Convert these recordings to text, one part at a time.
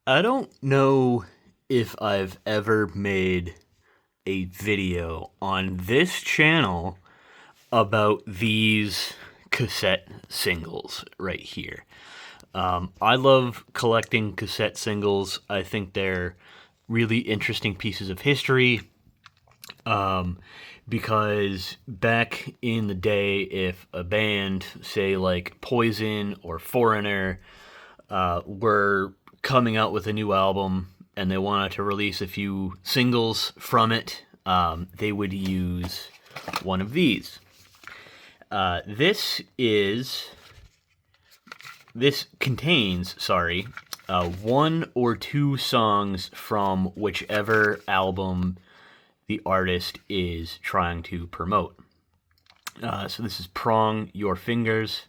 I don't know if I've ever made a video on this channel about these cassette singles right here. I love collecting cassette singles. I think they're really interesting pieces of history. Um, because back in the day, if a band, say like Poison or Foreigner, were coming out with a new album and they wanted to release a few singles from it, they would use one of these. This contains, one or two songs from whichever album the artist is trying to promote. So this is Prong Your Fingers,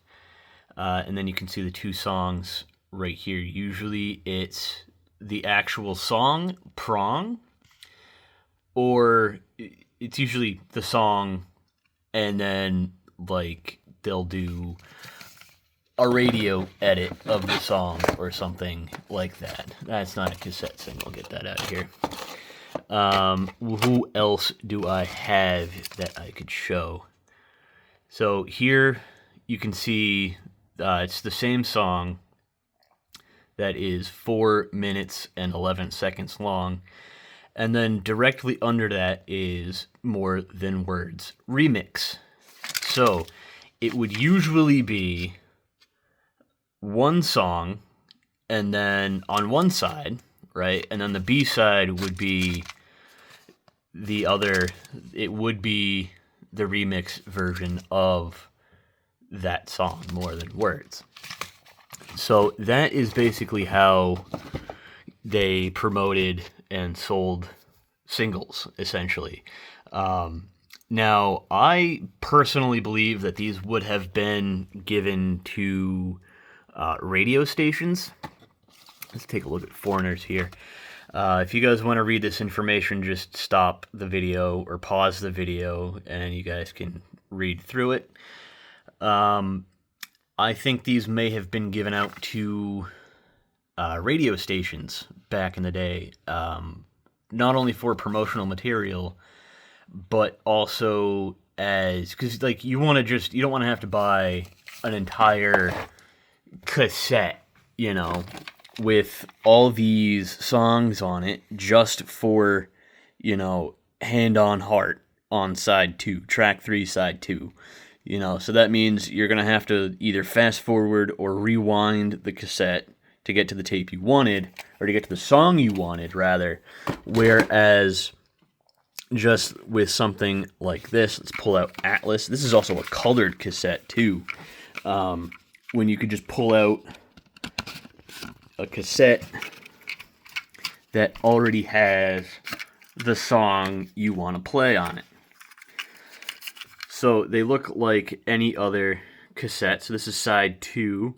and then you can see the two songs right here. Usually it's the actual song, Prong, or it's usually the song, and then like they'll do a radio edit of the song or something like that. That's not a cassette single. Get that out of here. Who else do I have that I could show? So here you can see it's the same song that is 4 minutes and 11 seconds long. And then directly under that is More Than Words remix. So it would usually be one song, and then on one side, right? And then the B side would be the other, it would be the remix version of that song, More Than Words. So that is basically how they promoted and sold singles, essentially. Now, I personally believe that these would have been given to radio stations. Let's take a look at Foreigners here. If you guys want to read this information, just stop the video or pause the video and you guys can read through it. I think these may have been given out to radio stations back in the day, not only for promotional material, but also because like you don't want to have to buy an entire cassette, with all these songs on it just for, Hand on Heart on side 2, track 3, side 2. So that means you're going to have to either fast forward or rewind the cassette to get to the tape you wanted, or to get to the song you wanted, rather. Whereas just with something like this, let's pull out Atlas. This is also a colored cassette, too. When you could just pull out a cassette that already has the song you want to play on it. So they look like any other cassette. So this is side 2.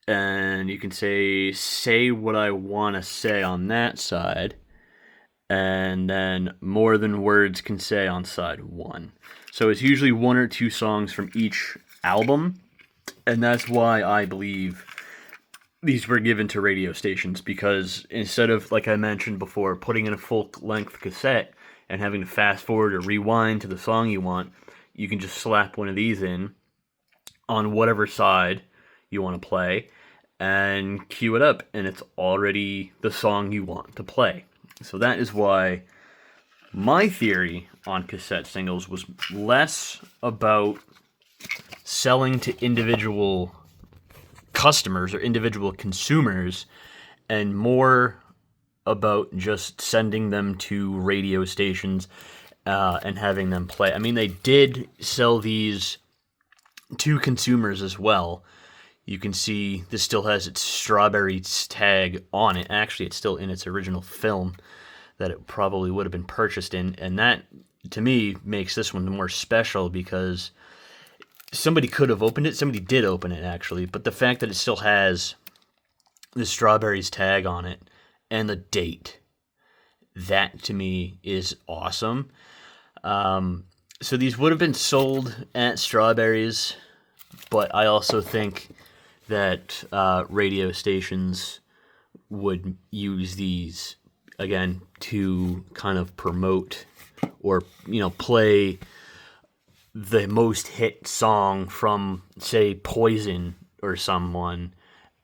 And you can say what I want to say on that side. And then More Than Words can say on side 1. So it's usually one or two songs from each album. And that's why I believe these were given to radio stations, because instead of, like I mentioned before, putting in a full-length cassette and having to fast forward or rewind to the song you want, you can just slap one of these in on whatever side you want to play and cue it up, and it's already the song you want to play. So that is why my theory on cassette singles was less about selling to individual customers or individual consumers, and more about just sending them to radio stations and having them play. I mean, they did sell these to consumers as well. You can see this still has its Strawberries tag on it. Actually, it's still in its original film that it probably would have been purchased in, and that, to me, makes this one more special, because somebody could have opened it. Somebody did open it, actually. But the fact that it still has the Strawberries tag on it and the date, that to me is awesome. So these would have been sold at Strawberries, but I also think that radio stations would use these, again, to kind of promote or, play the most hit song from, say, Poison or someone,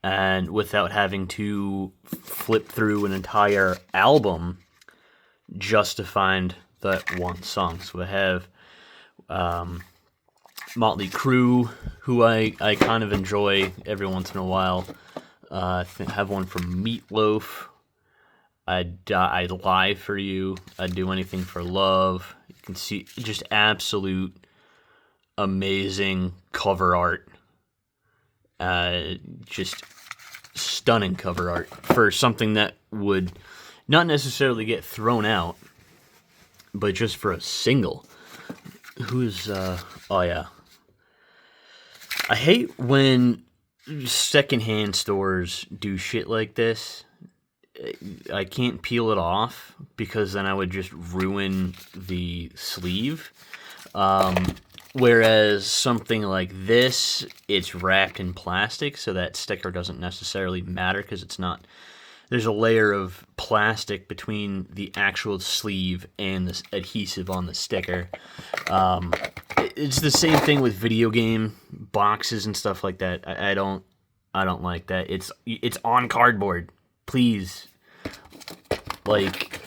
and without having to flip through an entire album just to find that one song. So I have Motley Crue, who I kind of enjoy every once in a while. I have one from Meatloaf. I'd lie for you. I'd do anything for love. You can see just absolute amazing cover art. Just stunning cover art for something that would not necessarily get thrown out, but just for a single. Who's, oh yeah. I hate when secondhand stores do shit like this. I can't peel it off because then I would just ruin the sleeve. Whereas something like this, it's wrapped in plastic, so that sticker doesn't necessarily matter because it's not. There's a layer of plastic between the actual sleeve and the adhesive on the sticker. It's the same thing with video game boxes and stuff like that. I don't like that. It's on cardboard. Please, like,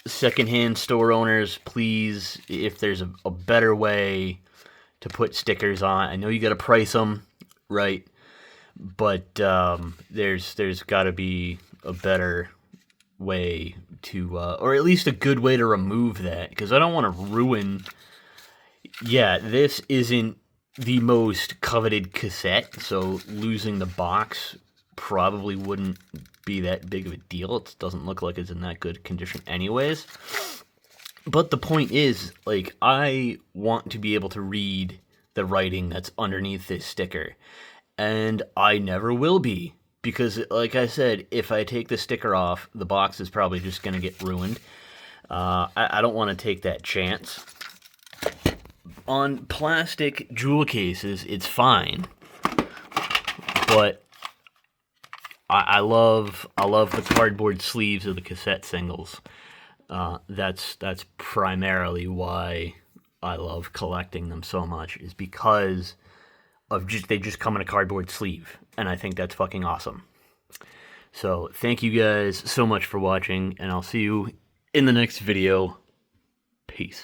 secondhand store owners, please, if there's a better way to put stickers on. I know you got to price them, right? But there's got to be a better way to, or at least a good way to remove that, because I don't want to ruin. Yeah, this isn't the most coveted cassette, so losing the box probably wouldn't be that big of a deal. It doesn't look like it's in that good condition anyways. But the point is, like, I want to be able to read the writing that's underneath this sticker. And I never will be. Because, like I said, if I take the sticker off, the box is probably just going to get ruined. I don't want to take that chance. On plastic jewel cases, it's fine. But I love the cardboard sleeves of the cassette singles. That's primarily why I love collecting them so much, is because of they just come in a cardboard sleeve, and I think that's fucking awesome. So thank you guys so much for watching, and I'll see you in the next video. Peace.